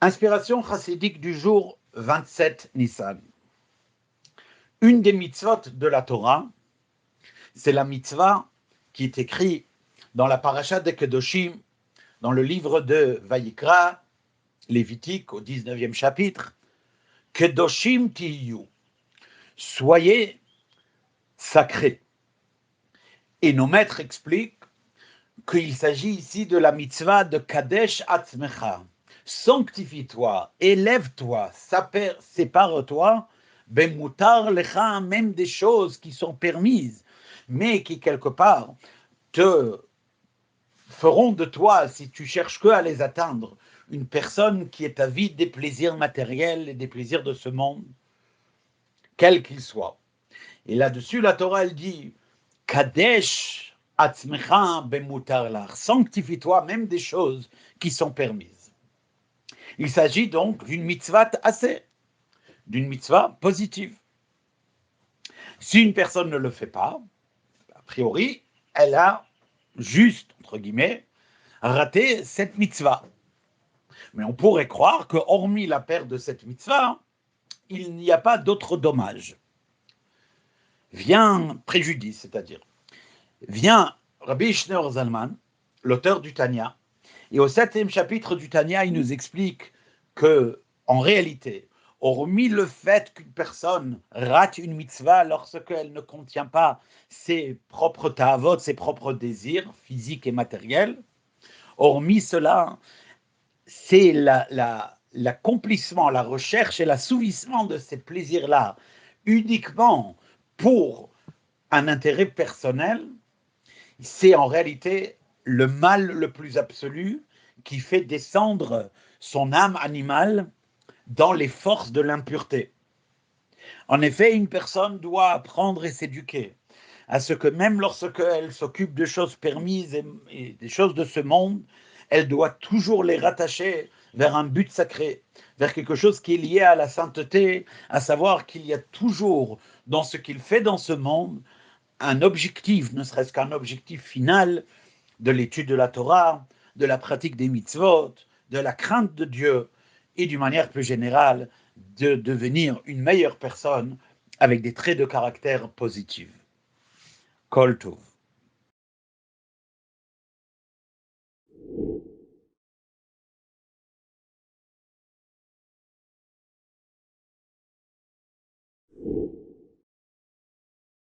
Inspiration chassidique du jour 27 Nissan. Une des mitzvot de la Torah, c'est la mitzvah qui est écrite dans la paracha de Kedoshim, dans le livre de Vayikra, Lévitique, au 19e chapitre. Kedoshim tiyu, soyez sacrés. Et nos maîtres expliquent qu'il s'agit ici de la mitzvah de Kadesh Atzmecha. Sanctifie-toi, élève-toi, sépare-toi, ben mutar lecha, même des choses qui sont permises, mais qui quelque part te feront de toi, si tu cherches que à les atteindre, une personne qui est avide des plaisirs matériels et des plaisirs de ce monde, quels qu'ils soient. Et là-dessus, la Torah, elle dit, Kadesh atzmecha ben mutar lach, sanctifie-toi même des choses qui sont permises. Il s'agit donc d'une mitzvah assez, d'une mitzvah positive. Si une personne ne le fait pas, a priori, elle a juste, entre guillemets, raté cette mitzvah. Mais on pourrait croire que, hormis la perte de cette mitzvah, il n'y a pas d'autre dommage. Vient préjudice, c'est-à-dire, vient Rabbi Shneur Zalman, l'auteur du Tanya, et au 7e chapitre du Tanya, il nous explique que, en réalité, hormis le fait qu'une personne rate une mitzvah lorsqu'elle ne contient pas ses propres ta'avot, ses propres désirs physiques et matériels, hormis cela, c'est l'accomplissement, la recherche et l'assouvissement de ces plaisirs-là uniquement pour un intérêt personnel, c'est en réalité le mal le plus absolu qui fait descendre son âme animale dans les forces de l'impureté. En effet, une personne doit apprendre et s'éduquer à ce que même lorsqu'elle s'occupe de choses permises et des choses de ce monde, elle doit toujours les rattacher vers un but sacré, vers quelque chose qui est lié à la sainteté, à savoir qu'il y a toujours dans ce qu'il fait dans ce monde un objectif, ne serait-ce qu'un objectif final de l'étude de la Torah, de la pratique des mitzvot, de la crainte de Dieu et d'une manière plus générale de devenir une meilleure personne avec des traits de caractère positifs. Kol Tov.